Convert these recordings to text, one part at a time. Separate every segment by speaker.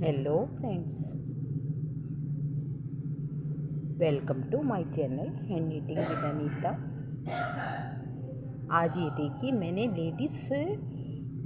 Speaker 1: Hello friends, welcome to my channel hand knitting with Anita. आज ये देखिए, मैंने लेडीज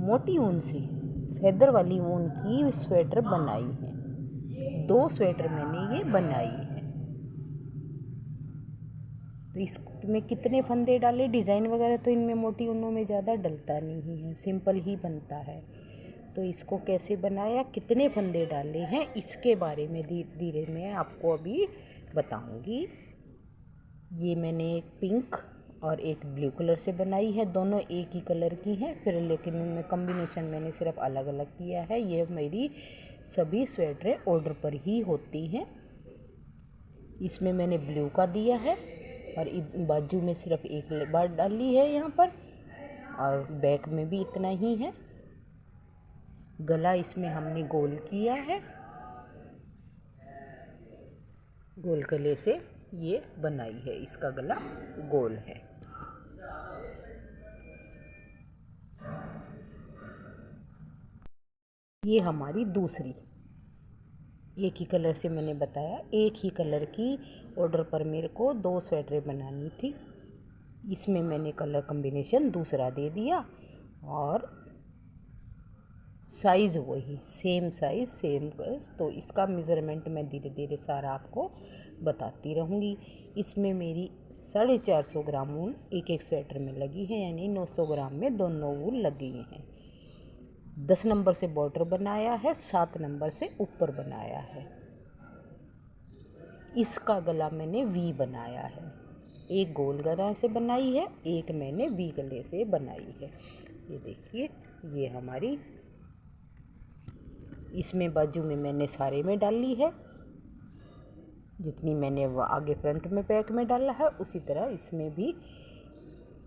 Speaker 1: मोटी ऊन से फेदर वाली ऊन की स्वेटर बनाई है। 2 स्वेटर मैंने ये बनाई है। तो इसमें कितने फंदे डाले, डिज़ाइन वगैरह तो इनमें मोटी ऊनों में ज़्यादा डलता नहीं है, सिंपल ही बनता है। तो इसको कैसे बनाया, कितने फंदे डाले हैं, इसके बारे में धीरे धीरे मैं आपको अभी बताऊंगी। ये मैंने एक पिंक और एक ब्लू कलर से बनाई है, दोनों एक ही कलर की हैं, फिर लेकिन उनमें कॉम्बिनेशन मैंने सिर्फ अलग अलग किया है। ये मेरी सभी स्वेटरें ऑर्डर पर ही होती हैं। इसमें मैंने ब्लू का दिया है और बाजू में सिर्फ एक बार डाली है यहाँ पर, और बैक में भी इतना ही है। गला इसमें हमने गोल किया है, गोल गले से ये बनाई है, इसका गला गोल है। ये हमारी दूसरी, एक ही कलर से मैंने बताया, एक ही कलर की ऑर्डर पर मेरे को 2 स्वेटरें बनानी थी। इसमें मैंने कलर कॉम्बिनेशन दूसरा दे दिया और साइज़ वही सेम साइज़ सेम कलर। तो इसका मेज़रमेंट मैं धीरे धीरे सारा आपको बताती रहूँगी। इसमें मेरी 450 ग्राम ऊन एक एक स्वेटर में लगी है, यानी 900 ग्राम में दोनों ऊन लगी हैं। 10 नंबर से बॉर्डर बनाया है, 7 नंबर से ऊपर बनाया है। इसका गला मैंने वी बनाया है, एक गोल गला से बनाई है, एक मैंने वी गले से बनाई है। ये देखिए, ये हमारी, इसमें बाजू में मैंने सारे में डाली है, जितनी मैंने आगे फ्रंट में बैक में डाला है उसी तरह इसमें भी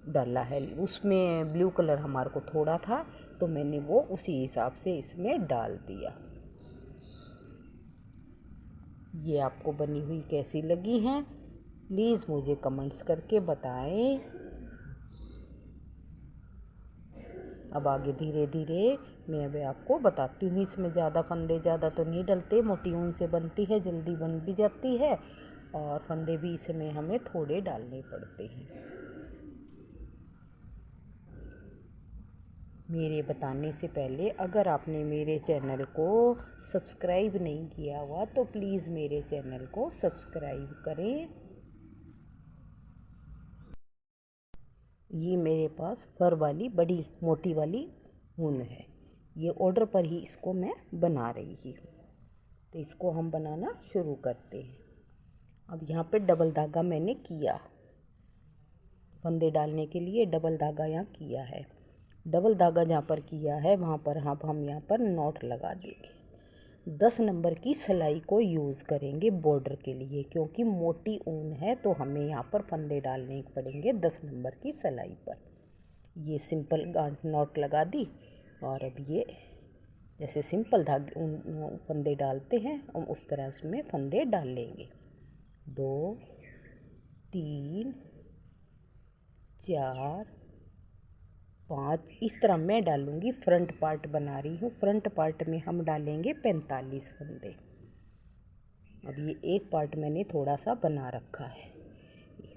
Speaker 1: डाला है। उसमें ब्लू कलर हमारे को थोड़ा था तो मैंने वो उसी हिसाब से इसमें डाल दिया। ये आपको बनी हुई कैसी लगी हैं, प्लीज़ मुझे कमेंट्स करके बताएं। अब आगे धीरे धीरे मैं अभी आपको बताती हूँ। इसमें ज़्यादा फंदे ज़्यादा तो नहीं डलते, मोटी ऊन से बनती है, जल्दी बन भी जाती है, और फंदे भी इसमें हमें थोड़े डालने पड़ते हैं। मेरे बताने से पहले अगर आपने मेरे चैनल को सब्सक्राइब नहीं किया हुआ तो प्लीज़ मेरे चैनल को सब्सक्राइब करें। ये मेरे पास फर वाली बड़ी मोटी वाली ऊन है, ये ऑर्डर पर ही इसको मैं बना रही हूँ। तो इसको हम बनाना शुरू करते हैं। अब यहाँ पे डबल धागा मैंने किया, फंदे डालने के लिए डबल धागा यहाँ किया है। डबल धागा जहाँ पर किया है वहाँ पर हम यहाँ पर नॉट लगा देंगे। 10 नंबर की सिलाई को यूज़ करेंगे बॉर्डर के लिए, क्योंकि मोटी ऊन है तो हमें यहाँ पर फंदे डालने पड़ेंगे 10 नंबर की सिलाई पर। ये सिंपल गांठ नॉट लगा दी, और अब ये जैसे सिंपल धागे ऊन फंदे डालते हैं हम उस तरह उसमें फंदे डाल लेंगे। 2 3 4 5 इस तरह मैं डालूँगी। फ्रंट पार्ट बना रही हूँ, फ्रंट पार्ट में हम डालेंगे 45 फंदे। अब ये एक पार्ट मैंने थोड़ा सा बना रखा है,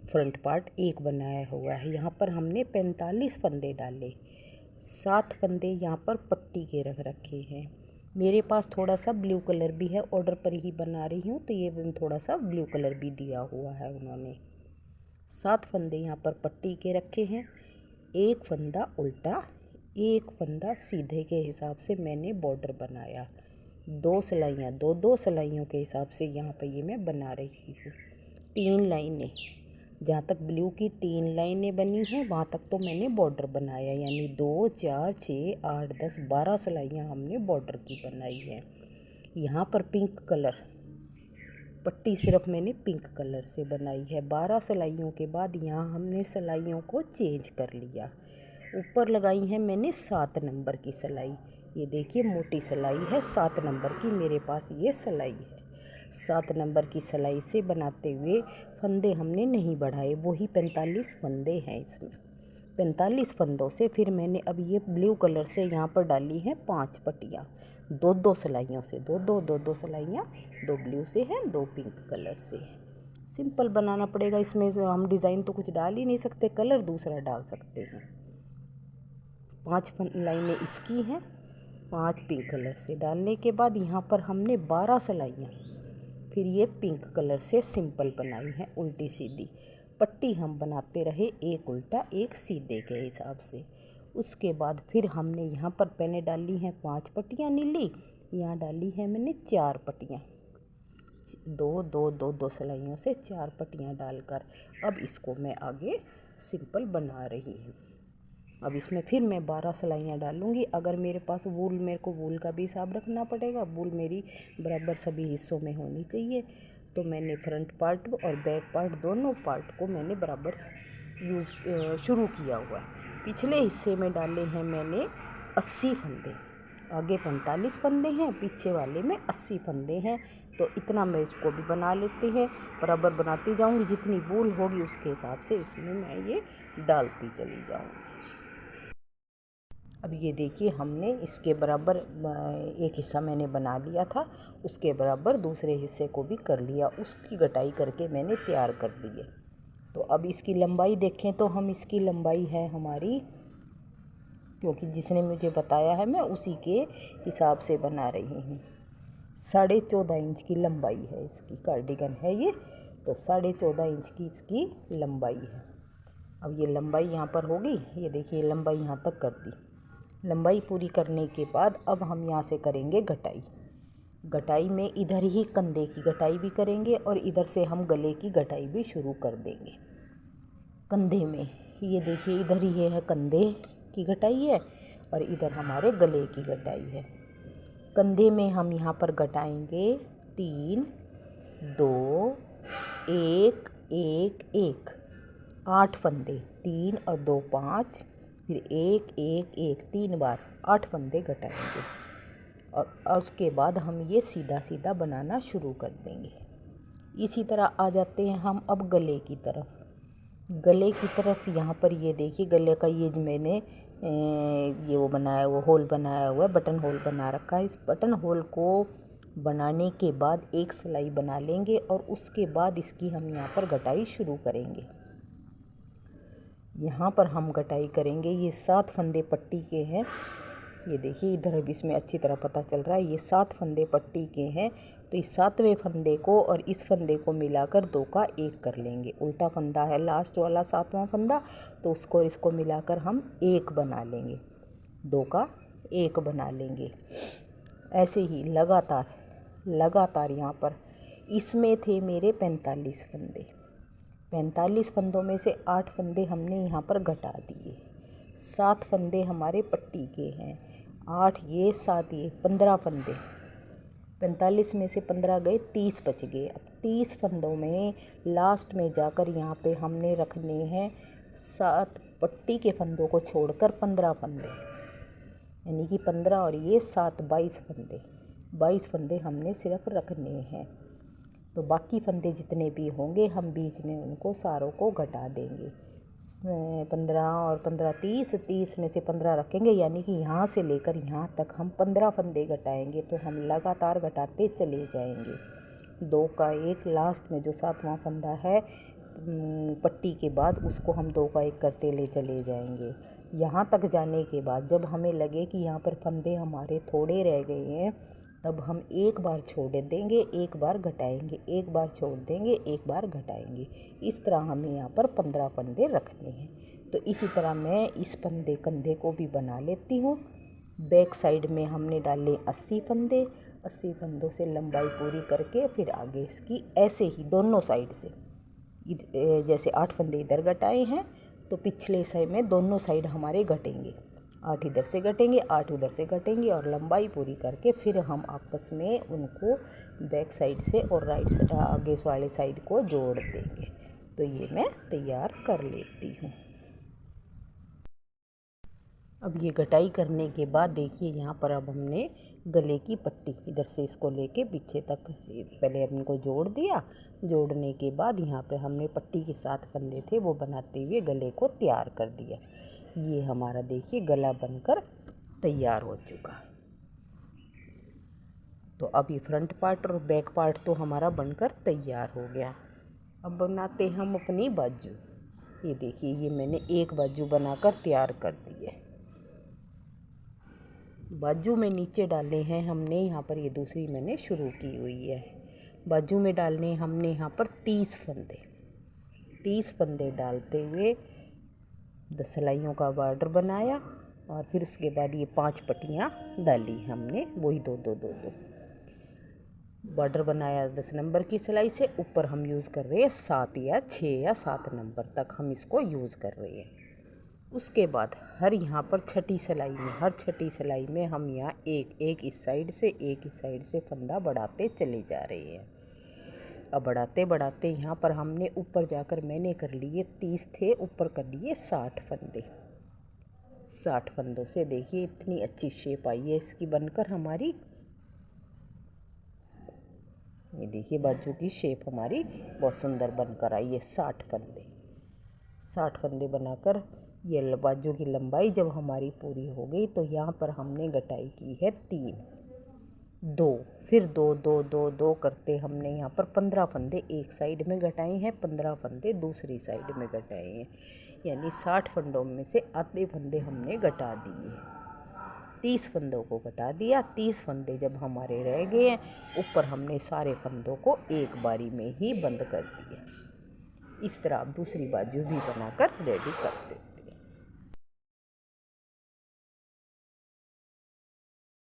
Speaker 1: फ्रंट पार्ट एक बनाया हुआ है, यहाँ पर हमने 45 फंदे डाले। 7 फंदे यहाँ पर पट्टी के रख रखे हैं। मेरे पास थोड़ा सा ब्लू कलर भी है, ऑर्डर पर ही बना रही हूँ तो ये थोड़ा सा ब्लू कलर भी दिया हुआ है उन्होंने। 7 फंदे यहाँ पर पट्टी के रखे हैं, एक फंदा उल्टा, एक फंदा सीधे के हिसाब से मैंने बॉर्डर बनाया। 2 सिलाइयाँ, 2 सिलाइयों के हिसाब से यहाँ पे ये मैं बना रही हूँ। 3 लाइनें, जहाँ तक ब्लू की 3 लाइनें बनी हैं वहाँ तक तो मैंने बॉर्डर बनाया, यानी 2 4 6 8 10 12 सिलाइयाँ हमने बॉर्डर की बनाई है। यहाँ पर पिंक कलर पट्टी सिर्फ मैंने पिंक कलर से बनाई है। 12 सिलाइयों के बाद यहाँ हमने सिलाइयों को चेंज कर लिया। ऊपर लगाई है मैंने 7 नंबर की सिलाई। ये देखिए मोटी सिलाई है, 7 नंबर की मेरे पास ये सिलाई है। 7 नंबर की सिलाई से बनाते हुए फंदे हमने नहीं बढ़ाए, वही 45 फंदे हैं इसमें। 45 फंदों से फिर मैंने अब ये ब्लू कलर से यहाँ पर डाली हैं 5 पट्टियाँ, दो दो सिलाइयों से, दो सिलाइयाँ, 2 ब्लू से हैं, 2 पिंक कलर से हैं। सिंपल बनाना पड़ेगा, इसमें हम डिज़ाइन तो कुछ डाल ही नहीं सकते, कलर दूसरा डाल सकते हैं। 5 लाइनें इसकी हैं, 5 पिंक कलर से डालने के बाद यहाँ पर हमने 12 सिलाइयाँ फिर ये पिंक कलर से सिंपल बनाई हैं उल्टी सीधी। पट्टी हम बनाते रहे एक उल्टा एक सीधे के हिसाब से। उसके बाद फिर हमने यहाँ पर पहले डाली हैं 5 पट्टियाँ नीली, यहाँ डाली है मैंने 4 पट्टियाँ, दो सिलाइयों से 4 पट्टियाँ डालकर अब इसको मैं आगे सिंपल बना रही हूँ। अब इसमें फिर मैं 12 सिलाइयाँ डालूँगी। अगर मेरे पास वूल, मेरे को वूल का भी हिसाब रखना पड़ेगा, वूल मेरी बराबर सभी हिस्सों में होनी चाहिए। तो मैंने फ्रंट पार्ट और बैक पार्ट दोनों पार्ट को मैंने बराबर शुरू किया हुआ है। पिछले हिस्से में डाले हैं मैंने 80 फंदे, आगे 45 फंदे हैं, पीछे वाले में 80 फंदे हैं। तो इतना मैं इसको भी बना लेते हैं, बराबर बनाती जाऊँगी, जितनी वूल होगी उसके हिसाब से इसमें मैं ये डालती चली जाऊँगी। अब ये देखिए हमने इसके बराबर एक हिस्सा मैंने बना लिया था, उसके बराबर दूसरे हिस्से को भी कर लिया, उसकी कटाई करके मैंने तैयार कर दी है। तो अब इसकी लंबाई देखें तो हम इसकी लंबाई है हमारी, क्योंकि जिसने मुझे बताया है मैं उसी के हिसाब से बना रही हूँ। 14.5 इंच की लंबाई है इसकी, कार्डिगन है ये, तो 14.5 इंच की इसकी लंबाई है। अब ये लंबाई यहाँ पर होगी, ये देखिए लंबाई यहाँ तक कर दी। लंबाई पूरी करने के बाद अब हम यहाँ से करेंगे घटाई। घटाई में इधर ही कंधे की घटाई भी करेंगे और इधर से हम गले की घटाई भी शुरू कर देंगे। कंधे में ये देखिए इधर ही है कंधे की घटाई है और इधर हमारे गले की घटाई है। कंधे में हम यहाँ पर घटाएंगे 3 2 1 1 1, 8 फंदे, 3 और 2 5, फिर 1 1 1, 3 बार 8 फंदे घटाएंगे और उसके बाद हम ये सीधा सीधा बनाना शुरू कर देंगे। इसी तरह आ जाते हैं हम अब गले की तरफ। गले की तरफ यहाँ पर ये देखिए गले का ये मैंने ये वो बनाया, वो होल बनाया हुआ है, बटन होल बना रखा है। इस बटन होल को बनाने के बाद एक सिलाई बना लेंगे और उसके बाद इसकी हम यहाँ पर घटाई शुरू करेंगे। यहाँ पर हम घटाई करेंगे, ये 7 फंदे पट्टी के हैं, ये देखिए इधर अब इसमें अच्छी तरह पता चल रहा है, ये 7 फंदे पट्टी के हैं। तो इस 7वें फंदे को और इस फंदे को मिलाकर 2 का 1 कर लेंगे। उल्टा फंदा है लास्ट वाला 7वां फंदा, तो उसको इसको मिलाकर हम 1 बना लेंगे, 2 का 1 बना लेंगे। ऐसे ही लगातार यहाँ पर इसमें थे मेरे 45 फंदे। 45 फंदों में से 8 फंदे हमने यहाँ पर घटा दिए। 7 फंदे हमारे पट्टी के हैं, 8 ये 7 ये 15 फंदे। 45 में से 15 गए, 30 बच गए। अब 30 फंदों में लास्ट में जाकर यहाँ पे हमने रखने हैं 7 पट्टी के फंदों को छोड़कर 15 फंदे, यानी कि 15 और ये 7 22 फंदे। 22 फंदे हमने सिर्फ रखने हैं। तो बाकी फंदे जितने भी होंगे हम बीच में उनको सारों को घटा देंगे। 15 और 15 30, 30 में से 15 रखेंगे, यानी कि यहाँ से लेकर यहाँ तक हम 15 फंदे घटाएंगे। तो हम लगातार घटाते चले जाएंगे। 2 का 1 लास्ट में जो 7वां फंदा है पट्टी के बाद, उसको हम 2 का 1 करते ले चले जाएंगे। यहाँ तक जाने के बाद जब हमें लगे कि यहाँ पर फंदे हमारे थोड़े रह गए हैं, तब हम एक बार छोड़ देंगे, एक बार घटाएंगे, एक बार छोड़ देंगे, एक बार घटाएंगे। इस तरह हमें यहाँ पर 15 फंदे रखने हैं। तो इसी तरह मैं इस कंधे को भी बना लेती हूँ। बैक साइड में हमने डाले 80 फंदे, 80 फंदों से लंबाई पूरी करके फिर आगे इसकी ऐसे ही दोनों साइड से जैसे 8 फंदे इधर घटाए हैं, तो पिछले साइड में दोनों साइड हमारे घटेंगे। 8 इधर से घटेंगे, 8 उधर से घटेंगे और लंबाई पूरी करके फिर हम आपस में उनको बैक साइड से और राइट से आगे वाले साइड को जोड़ देंगे। तो ये मैं तैयार कर लेती हूँ। अब ये घटाई करने के बाद देखिए यहाँ पर अब हमने गले की पट्टी इधर से इसको लेके पीछे तक पहले इनको जोड़ दिया। जोड़ने के बाद यहाँ पे हमने पट्टी के 7 फंदे थे वो बनाते हुए गले को तैयार कर दिया। ये हमारा देखिए गला बनकर तैयार हो चुका है। तो अब ये फ्रंट पार्ट और बैक पार्ट तो हमारा बनकर तैयार हो गया। अब बनाते हैं हम अपनी बाजू। ये देखिए ये मैंने एक बाजू बनाकर तैयार कर दी है। बाजू में नीचे डाले हैं हमने यहाँ पर, ये दूसरी मैंने शुरू की हुई है। बाजू में डालने हमने यहाँ पर 30 फंदे, 30 फंदे डालते हुए 10 सिलाइयों का बॉर्डर बनाया और फिर उसके बाद ये 5 पट्टियाँ डाली हमने, वही 2-2-2-2 बॉर्डर बनाया 10 नंबर की सिलाई से। ऊपर हम यूज़ कर रहे हैं 7 या 6 या 7 नंबर तक हम इसको यूज़ कर रहे हैं। उसके बाद हर यहाँ पर छठी सिलाई में, हर छठी सिलाई में हम यहाँ एक इस साइड से एक इस साइड से फंदा बढ़ाते चले जा रहे हैं। अब बढ़ाते बढ़ाते यहाँ पर हमने ऊपर जाकर मैंने कर लिए 30 थे, ऊपर कर लिए 60 फंदे। 60 फंदों से देखिए इतनी अच्छी शेप आई है इसकी बनकर हमारी। ये देखिए बाजू की शेप हमारी बहुत सुंदर बनकर आई है। 60 फंदे बनाकर ये बाजू की लंबाई जब हमारी पूरी हो गई तो यहाँ पर हमने गटाई की है 3, 2, फिर 2-2-2-2 करते हमने यहाँ पर 15 फंदे एक साइड में गटाए हैं, 15 फंदे दूसरी साइड में गटाए हैं। यानी 60 फंदों में से आधे फंदे हमने गटा दिए, 30 फंदों को घटा दिया। 30 फंदे जब हमारे रह गए हैं, ऊपर हमने सारे फंदों को एक बारी में ही बंद कर दिया। इस तरह आप दूसरी बाजू भी बनाकर रेडी कर दें।